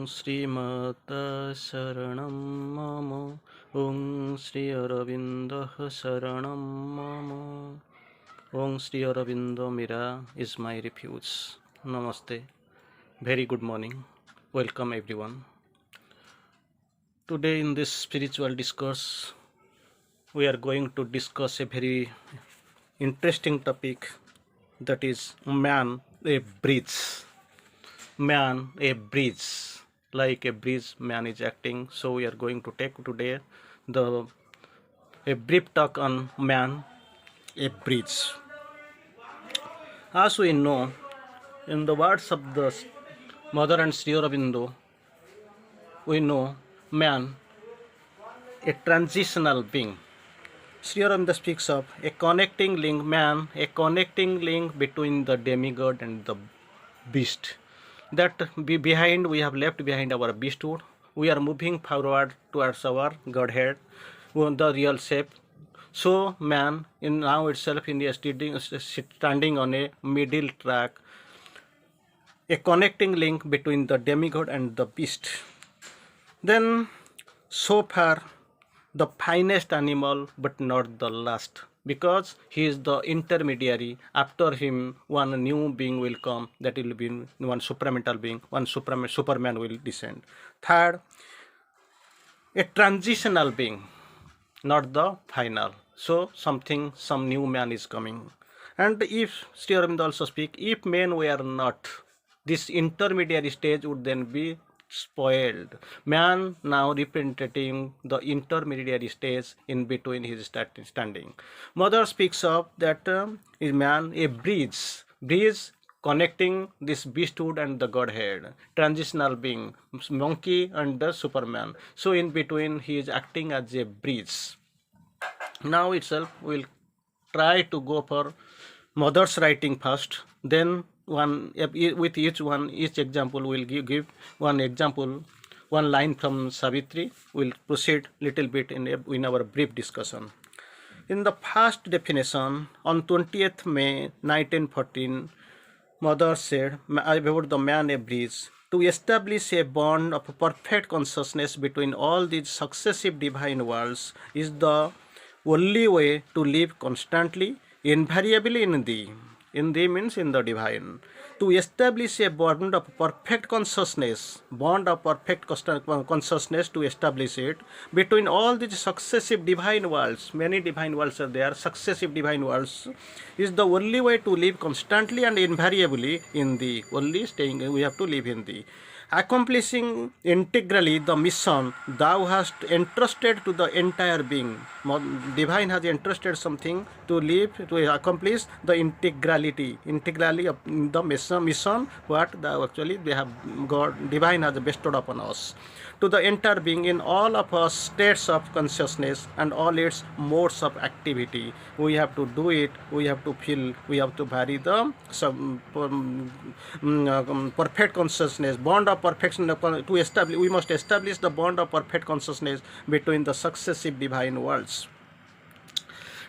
श्रीमत शरणं मम। ॐ श्री अरविन्दः शरणं मम। ॐ Shri Aurobindo Mira is my refuge. Namaste. Very good morning. Welcome everyone. Today in this spiritual discourse, we are going to discuss a very interesting topic, that is man a bridge. Man a bridge. Like a bridge, man is acting. So we are going to take today a brief talk on man a bridge. As we know, in the words of the Mother and Sri Aurobindo, we know man a transitional being. Sri Aurobindo speaks of a connecting link, man, a connecting link between the demigod and the beast. That behind, we have left behind our beasthood. We are moving forward towards our Godhead, the real shape. So man in now itself in standing on a middle track, a connecting link between the demigod and the beast. Then so far the finest animal, but not the last, because he is the intermediary. After him one new being will come, that will be one supramental being, one superman will descend. Third, a transitional being, not the final. So some new man is coming. And if Sri Aurobindo also speak, if men were not, this intermediary stage would then be spoiled. Man now representing the intermediary stage in between his standing. Mother speaks of that is man a bridge connecting this beasthood and the Godhead, transitional being, monkey and the Superman. So in between he is acting as a bridge. Now itself we'll try to go for Mother's writing first, then one with each example we'll give one example, one line from Savitri. We'll proceed little bit in our brief discussion. In the first definition, on 20th May 1914, Mother said about the man a bridge, to establish a bond of perfect consciousness between all these successive divine worlds is the only way to live constantly, invariably in thee. In thee means in the divine. To establish a bond of perfect consciousness, to establish it between all these successive divine worlds, many divine worlds are there, successive divine worlds, is the only way to live constantly and invariably in thee. Only staying, we have to live in thee. Accomplishing integrally the mission thou hast entrusted to the entire being. Divine has entrusted something to live, to accomplish the integrality of the mission what actually they have God, divine has bestowed upon us, to the entire being in all of our states of consciousness and all its modes of activity. We have to do it, we have to feel, we have to vary the perfect consciousness, bond of perfection to establish. We must establish the bond of perfect consciousness between the successive divine worlds.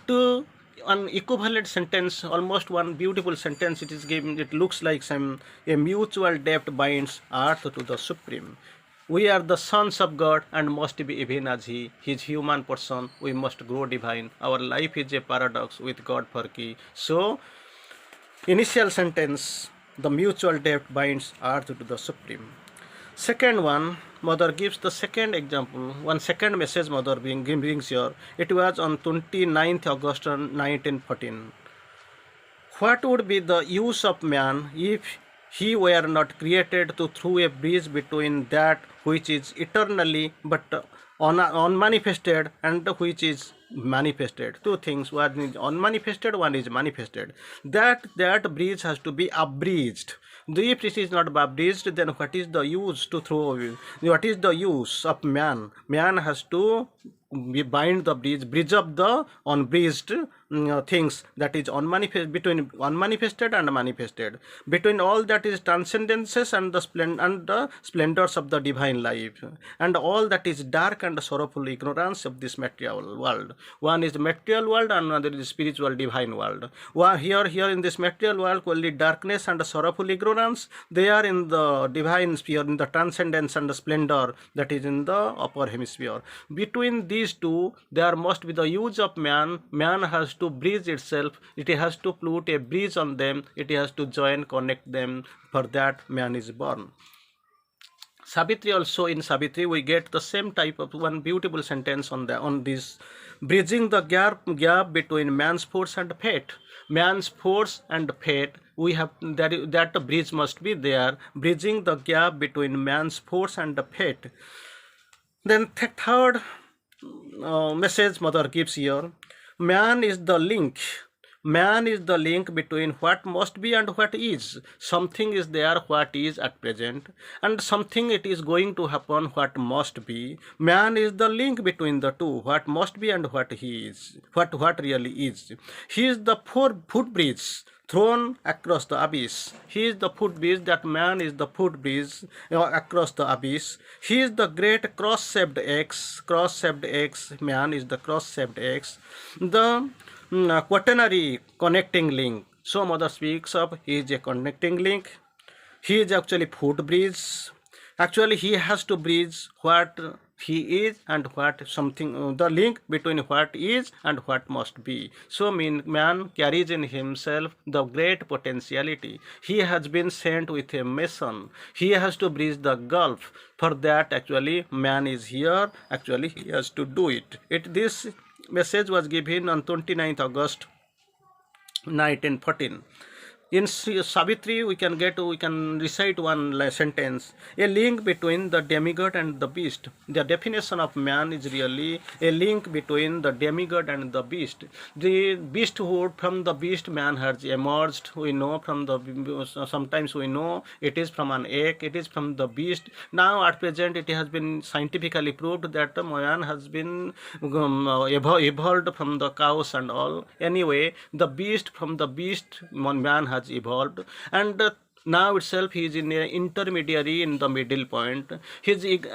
To an equivalent sentence, almost one beautiful sentence it is given, it looks like a mutual debt binds earth to the supreme. We are the sons of God and must be even as He. His human person, we must grow divine. Our life is a paradox with God for key. So, initial sentence, the mutual debt binds earth to the supreme. Second one, Mother gives the second example, one second message Mother brings here. It was on 29th August 1914. What would be the use of man if he were not created to throw a bridge between that which is eternally but unmanifested and which is manifested? Two things, one is unmanifested, one is manifested. That bridge has to be abridged. If it is not abridged, then what is the use to throw? What is the use of man? Man has to bind the bridge up the unbridged things that is between unmanifested and manifested, between all that is transcendences and the splendors of the divine life, and all that is dark and sorrowful ignorance of this material world. One is the material world and another is spiritual divine world. Here in this material world only darkness and sorrowful ignorance, they are in the divine sphere, in the transcendence and the splendor that is in the upper hemisphere. Between these two there must be the use of man. Man has to bridge itself, it has to put a bridge on them, it has to join, connect them. For that man is born. Savitri also, in Savitri we get the same type of one beautiful sentence on this, bridging the gap between man's force and fate. Man's force and fate, we have that bridge must be there, bridging the gap between man's force and fate. Then third message mother gives here, man is the link. Man is the link between what must be and what is. Something is there what is at present, and something it is going to happen what must be. Man is the link between the two, what must be and what he is, what really is. He is the footbridge thrown across the abyss. He is the footbridge, that man is the footbridge across the abyss. He is the great cross-shaped X, man is the cross-shaped X, the quaternary connecting link. So mother speaks of he is a connecting link. He is actually footbridge. Actually he has to bridge what he is and what something, the link between what is and what must be. So man carries in himself the great potentiality. He has been sent with a mission. He has to bridge the gulf. For that actually man is here. Actually he has to do it. This message was given on 29th August 1914. In Savitri we can recite one sentence, a link between the demigod and the beast. The definition of man is really a link between the demigod and the beast. The beasthood, from the beast man has emerged. We know from sometimes we know it is from an egg, it is from the beast. Now at present it has been scientifically proved that man has been evolved from the cows and all. Anyway, the beast, from the beast man has evolved, and now itself he is in an intermediary in the middle point. His aim,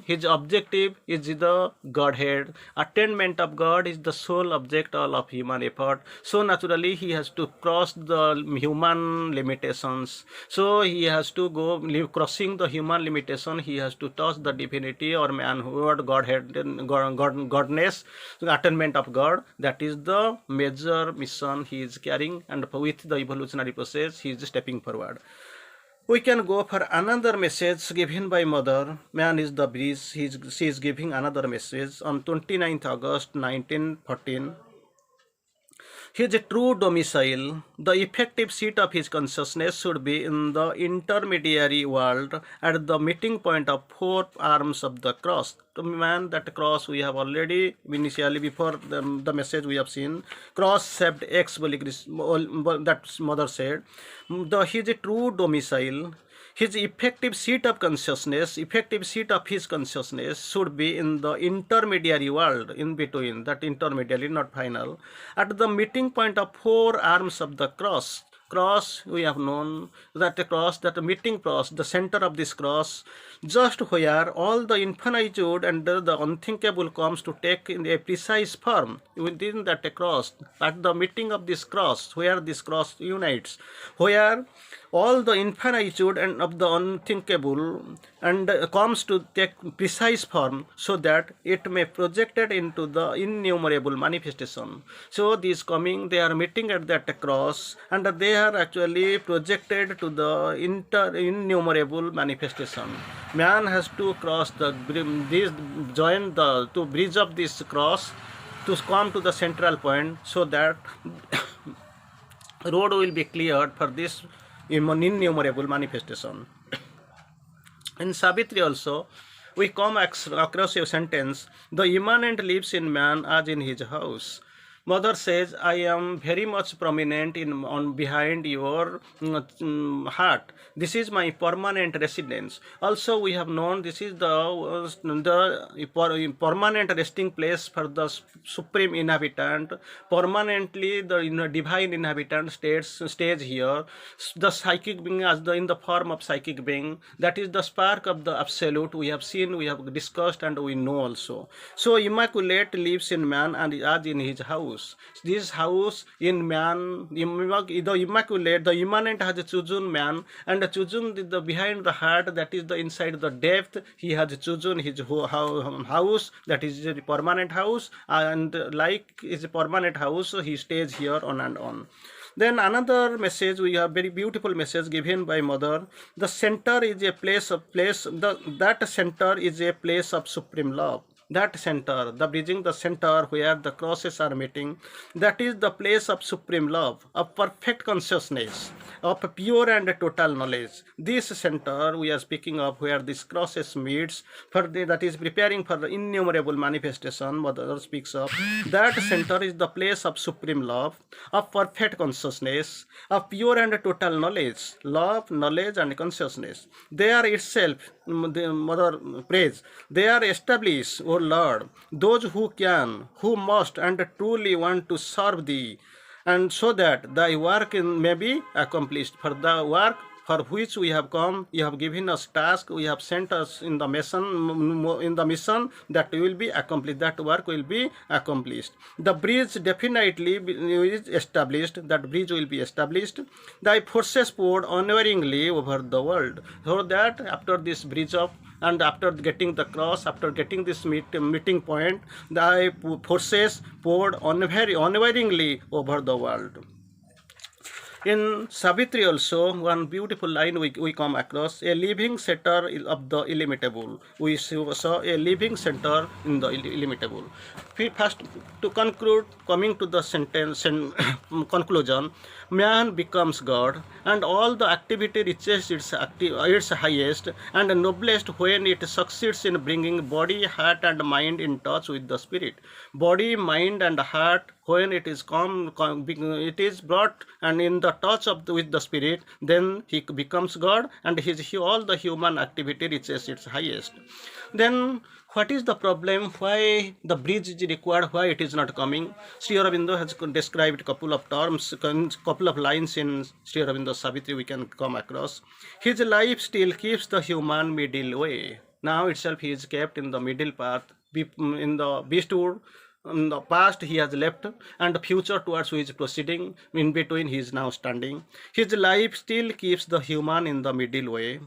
his objective is the Godhead. Attainment of God is the sole object of human effort. So naturally he has to cross the human limitations. So he has to go crossing the human limitation. He has to touch the divinity or manhood, Godhead, godness, the attainment of God. That is the major mission he is carrying, and with the evolutionary process he is stepping forward. We can go for another message given by mother. Man is the bridge. She is giving another message on 29th August 1914. His true domicile, the effective seat of his consciousness, should be in the intermediary world, at the meeting point of four arms of the cross. To man, that cross we have already initially before the message we have seen, cross-shaped X, that mother said. His true domicile, his effective seat of consciousness, effective seat of his consciousness should be in the intermediary world, in between, that intermediary, not final, at the meeting point of four arms of the cross. Cross, we have known that the cross, that the meeting cross, the center of this cross, just where all the infinitude and the unthinkable comes to take in a precise form, within that cross, at the meeting of this cross, where this cross unites, where all the infinitude and of the unthinkable and comes to take precise form, so that it may projected into the innumerable manifestation. So these coming, they are meeting at that cross, and they are actually projected to the innumerable manifestation. Man has to cross to bridge up this cross to come to the central point, so that road will be cleared for this innumerable manifestation. In Savitri also, we come across a sentence, the immanent lives in man as in his house. Mother says, I am very much prominent on behind your heart. This is my permanent residence. Also, we have known this is the permanent resting place for the supreme inhabitant. Permanently, the divine inhabitant stays here. The psychic being as in the form of psychic being. That is the spark of the absolute. We have seen, we have discussed, and we know also. So immaculate lives in man and as in his house. This house in man, the immaculate, the immanent has chosen man and chosen the behind the heart, that is the inside the depth. He has chosen his house, that is a permanent house, and like is a permanent house, he stays here on and on. Then another message, we have very beautiful message given by Mother. The center is a that center is a place of supreme love. That center, the bridging the center where the crosses are meeting, that is the place of supreme love, of perfect consciousness, of pure and total knowledge. This center we are speaking of, where this crosses meets, that is preparing for the innumerable manifestation Mother speaks of. That center is the place of supreme love, of perfect consciousness, of pure and total knowledge, love, knowledge and consciousness. They are itself, the Mother prays, they are established, O Lord, those who can, who must and truly want to serve Thee, and so that Thy work may be accomplished. For the work for which we have come, you have given us task, we have sent us in the mission that will be accomplished, that work will be accomplished. The bridge definitely is established, that bridge will be established. Thy forces poured unwaveringly over the world, so that after this bridge of, and after getting the cross, after getting this meeting point, thy forces poured unwaveringly over the world. In Savitri also, one beautiful line we come across, a living center of the illimitable. We saw a living center in the illimitable. First, to conclude, coming to the sentence and conclusion, man becomes God, and all the activity reaches its highest and noblest when it succeeds in bringing body, heart and mind in touch with the spirit. Body, mind and heart, when it is it is brought and in the touch of with the spirit, then he becomes God, and all the human activity reaches its highest. Then what is the problem? Why the bridge is required? Why it is not coming? Sri Aurobindo has described couple of terms, couple of lines in Sri Aurobindo Savitri we can come across. His life still keeps the human middle way. Now itself he is kept in the middle path, in the beasthood. In the past he has left, and the future towards which proceeding, in between he is now standing. His life still keeps the human in the middle way.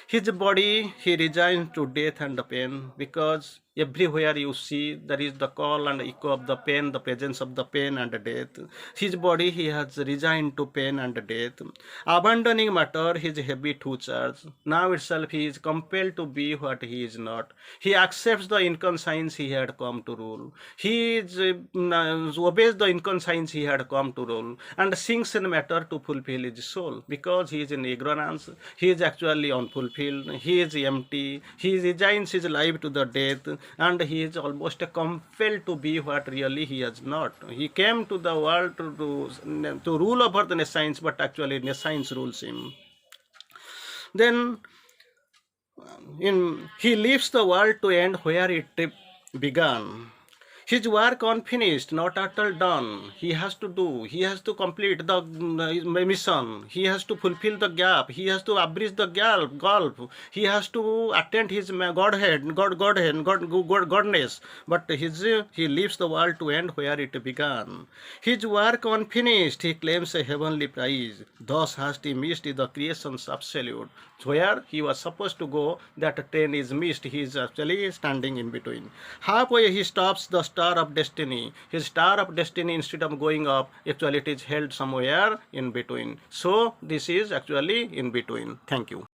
His body he resigns to death and the pain, because everywhere you see there is the call and echo of the pain, the presence of the pain and death. His body he has resigned to pain and death, abandoning matter his heavy to charge. Now itself he is compelled to be what he is not. He accepts the inconscience he had come to rule. He obeys the inconscience he had come to rule, and sinks in matter to fulfill his soul, because he is in ignorance. He is actually unfulfilled. He is empty. He resigns his life to the death, and he is almost compelled to be what really he is not. He came to the world to rule over the nescience, but actually nescience rules him. Then he leaves the world to end where it began. His work unfinished, not at all done. He has to do. He has to complete the mission. He has to fulfill the gap. He has to bridge the gulf. He has to attend his godness. But he leaves the world to end where it began. His work unfinished, he claims a heavenly prize. Thus has he missed the creation's absolute. Where he was supposed to go, that train is missed. He is actually standing in between. Halfway he stops the star of destiny. His star of destiny, instead of going up, actually it is held somewhere in between. So this is actually in between. Thank you.